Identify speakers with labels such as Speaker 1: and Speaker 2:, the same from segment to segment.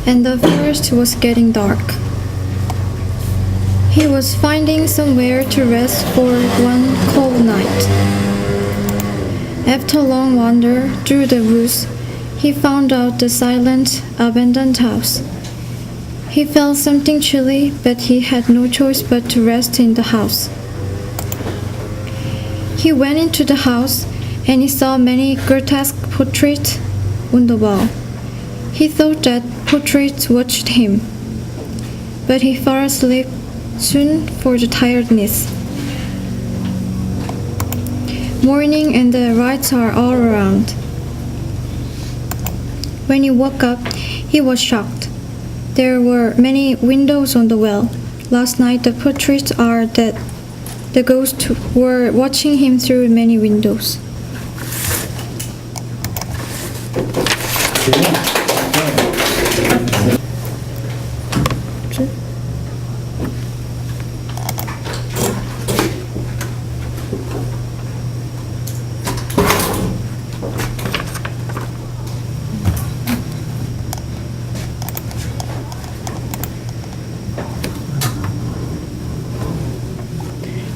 Speaker 1: and the forest was getting dark. He was finding somewhere to rest for one cold night. After a long wander through the woods, he found out the silent, abandoned house. He felt something chilly, but he had no choice but to rest in the house. He went into the house and he saw many grotesque portraits on the wall. He thought that portraits watched him, but he fell asleep soon for the tiredness. Morning and the lights are all around. When he woke up, he was shocked. There were many windows on the wall. Last night the portraits are that the ghosts were watching him through many windows.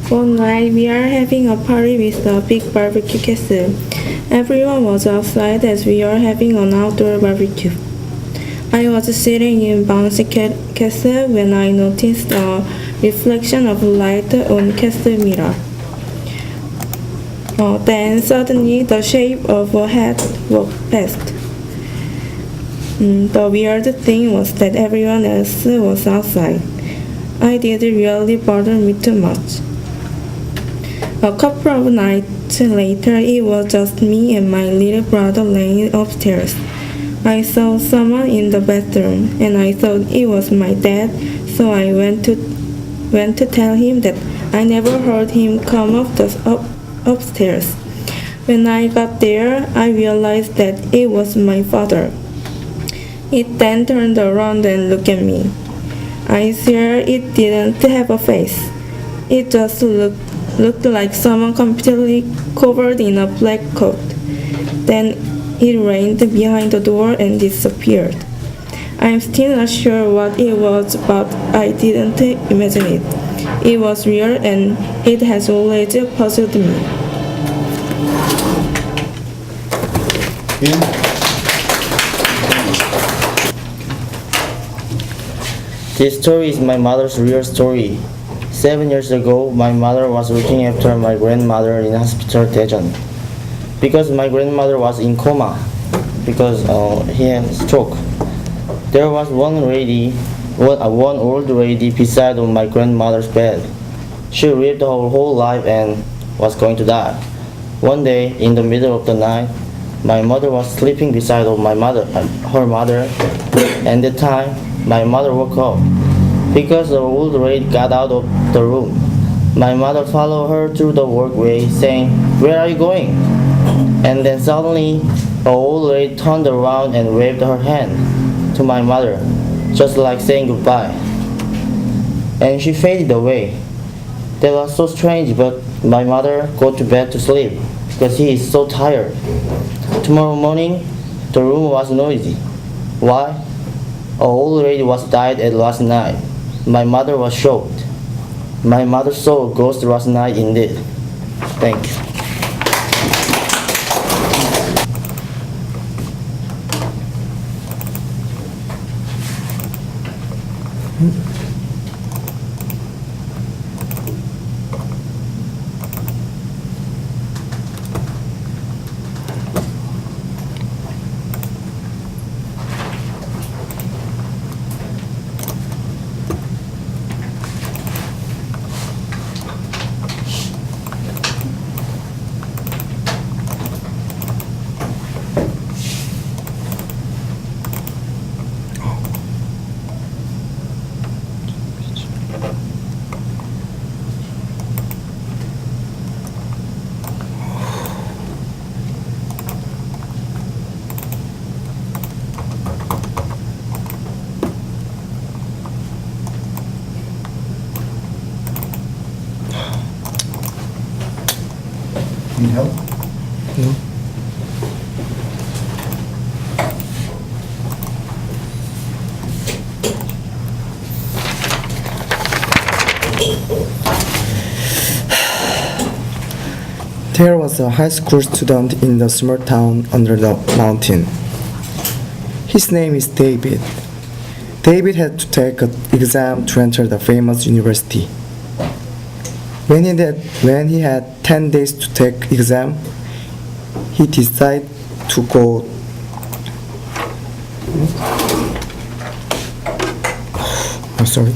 Speaker 2: One night we are having a party with a big barbecue castle. Everyone was outside as we are having an outdoor barbecue. I was sitting in bouncy castle when I noticed a reflection of light on castle mirror. Then suddenly the shape of a head walked past. The weird thing was that everyone else was outside. I didn't really bother me too much. A couple of nights later, it was just me and my little brother laying upstairs. I saw someone in the bathroom, and I thought it was my dad, so I went to tell him that I never heard him come upstairs. When I got there, I realized that it was my father. It then turned around and looked at me. I swear it didn't have a face. It just looked like someone completely covered in a black coat. Then it rained behind the door and disappeared. I'm still not sure what it was, but I didn't imagine it. It was real and it has always puzzled me.
Speaker 3: This story is my mother's real story. 7 years ago, my mother was looking after my grandmother in hospital Daejeon. Because my grandmother was in coma, because he had stroke. There was one old lady beside of my grandmother's bed. She lived her whole life and was going to die. One day, in the middle of the night, my mother was sleeping beside of her mother, and at the time, my mother woke up. Because the old lady got out of the room, my mother followed her through the walkway, saying, "Where are you going?" And then suddenly, the old lady turned around and waved her hand to my mother, just like saying goodbye. And she faded away. That was so strange, but my mother go to bed to sleep because he is so tired. Tomorrow morning, the room was noisy. Why? An old lady was died at last night. My mother was shocked. My mother saw a ghost last night indeed. Thank you.
Speaker 4: Need help?
Speaker 3: No.
Speaker 4: There was a high school student in the small town under the mountain. His name is David. David had to take an exam to enter the famous university. When he had 10 days to take exam, he decided to go. I'm sorry.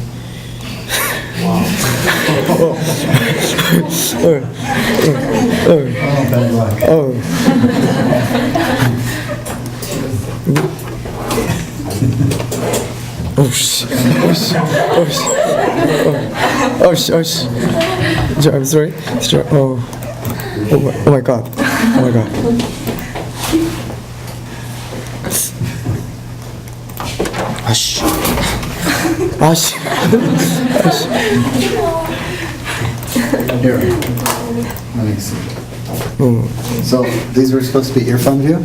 Speaker 4: Oh 씨. I'm sorry. Oh my god. Oh my god. 아씨. 아씨. 아씨.
Speaker 5: Here. Let me see. So these were supposed to be earphone view?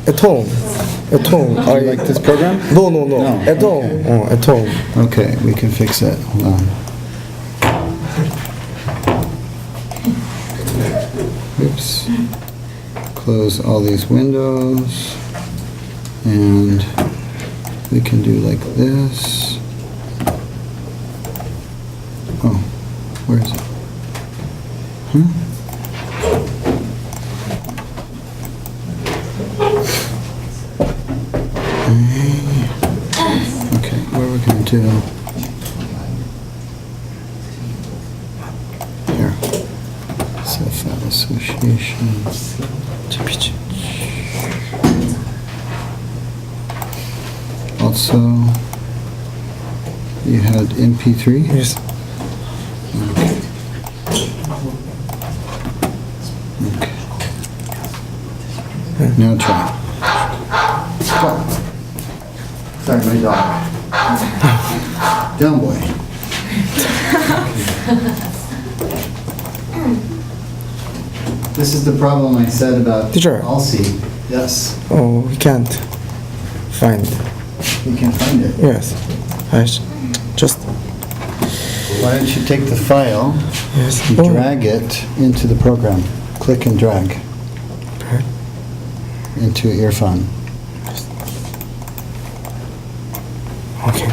Speaker 4: At home. At home.
Speaker 5: Do you like this program?
Speaker 4: No.
Speaker 5: No.
Speaker 4: At home. At home.
Speaker 5: Okay, we can fix it. Hold on. Oops. Close all these windows. And we can do like this. Oh, where is it? Okay, what are we going to do? Here. Self-file association. Also, you had MP3?
Speaker 4: Yes.
Speaker 5: Okay. Now try. Sorry, my dog. Down, boy. This is the problem I said about
Speaker 4: Teacher.
Speaker 5: Alcy. Yes,
Speaker 4: Oh, we can't find.
Speaker 5: you can find it.
Speaker 4: Yes. Just.
Speaker 5: Why don't you take the file
Speaker 4: Yes.
Speaker 5: and drag it into the program? Click and drag into earphone.
Speaker 4: Okay.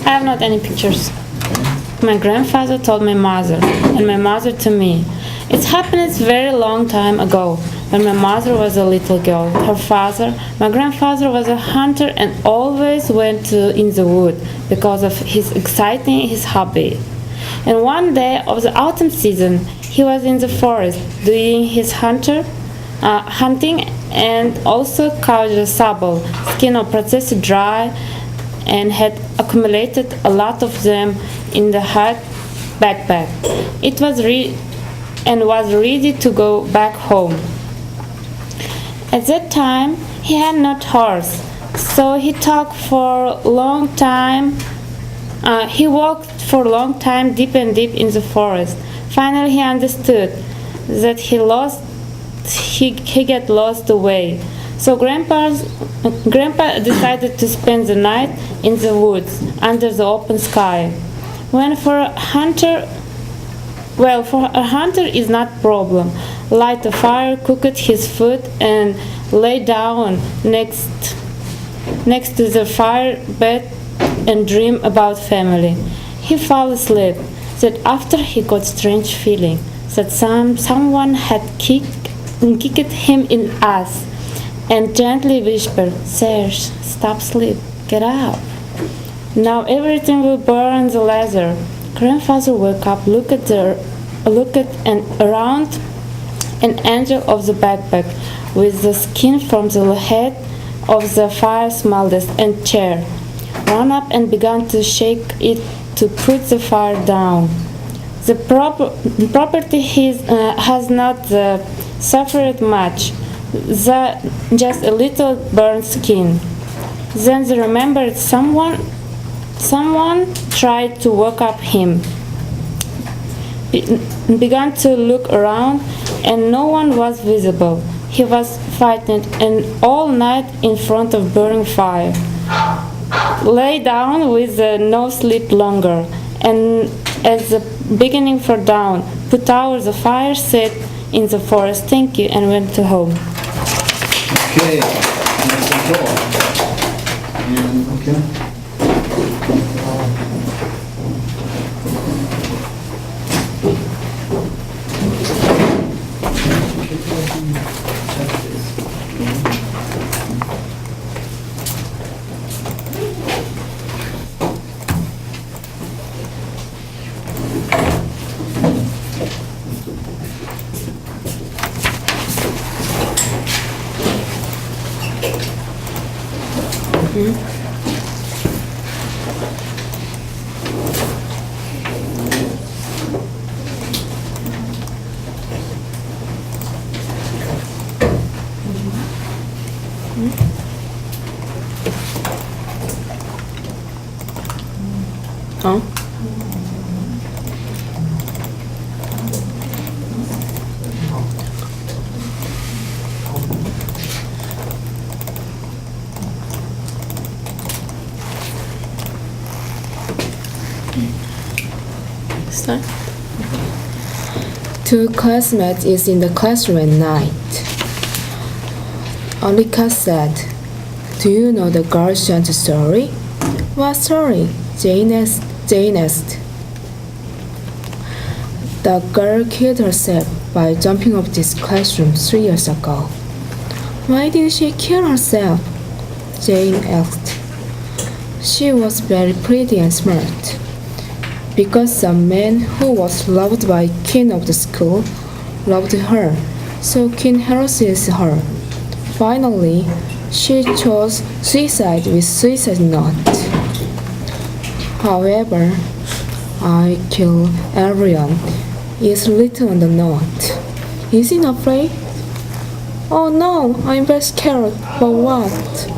Speaker 6: I have not any pictures. My grandfather told my mother, and my mother to me. It happened a very long time ago, when my mother was a little girl. Her father, my grandfather, was a hunter and always went in the wood because of his exciting his hobby. And one day of the autumn season, he was in the forest doing his hunting and also caught a sable, skin of processed dry, and had accumulated a lot of them in the hot backpack. It was ready to go back home. At that time, he had not horse, so he talked for a long time. He walked for a long time, deep and deep in the forest. Finally, he understood that he get lost away. So Grandpa decided to spend the night in the woods under the open sky. For a hunter is not problem. Light a fire, cook his food, and lay down next to the fire bed and dream about family. He fell asleep. That after he got strange feeling that someone had kicked him in the ass, and gently whispered, "Serge, stop sleep, get up. Now everything will burn the leather." Grandfather woke up, looked and around an angle of the backpack with the skin from the head of the fire smallest and chair. Ran up and began to shake it to put the fire down. The property has not suffered much, just a little burnt skin. Then they remembered someone tried to wake up him. began to look around, and no one was visible. He was frightened, and all night in front of burning fire. Lay down with no sleep longer, and as the beginning for dawn, put out the fire, sat in the forest, thank you, and went to home.
Speaker 5: Okay, nice and cool. And, okay.
Speaker 6: 어? Start. Two classmates is in the classroom at night. Alika said, "Do you know the girl's gentle story?" "What story?" Jane asked. "The girl killed herself by jumping off this classroom 3 years ago." "Why did she kill herself?" Jane asked. "She was very pretty and smart. Because the man who was loved by King of the school loved her, so King harasses her. Finally, she chose suicide with suicide note. However, I kill everyone is written on the note. Is he not afraid?" "Oh no, I'm very scared. But what?"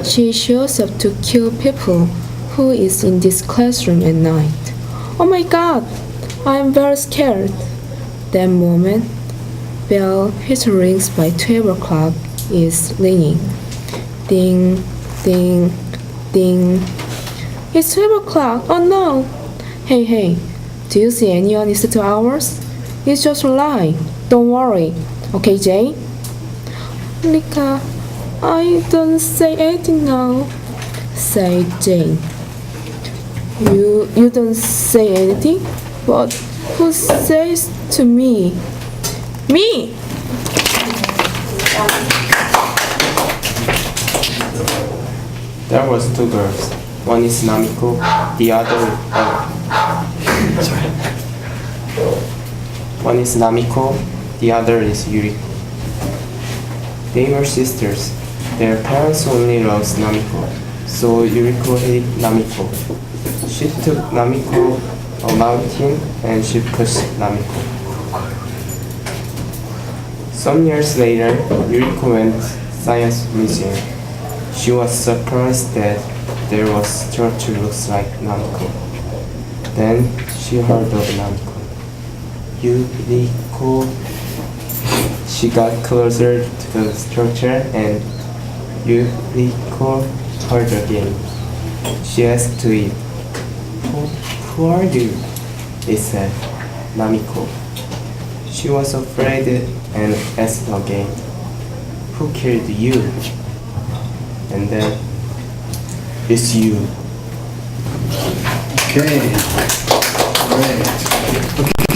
Speaker 6: She shows up to kill people who is in this classroom at night." "Oh my god, I'm very scared." That moment, bell which rings by 12 o'clock is ringing. Ding, ding, ding. "It's 12 o'clock. Oh no." Hey, do you see anyone is 2 hours? It's just a lie. Don't worry. Okay, Jane? "Lika, I don't say anything now," said Jane. You don't say anything? But who says to me?" "Me!"
Speaker 7: There was two girls. One is Namiko, the other One is Namiko, the other is Yuriko. They were sisters. Their parents only loved Namiko, so Yuriko hated Namiko. She took Namiko a mountain and she pushed Namiko. Some years later, Yuriko went to Science Museum. She was surprised that there was a structure looks like Namiko. Then she heard of Namiko. Yuriko. She got closer to the structure and Yuriko heard again. She asked to it. Who are you?" It said, "Namiko." She was afraid and asked again, "Who killed you?" And then, "It's you."
Speaker 5: Okay. Great. Okay.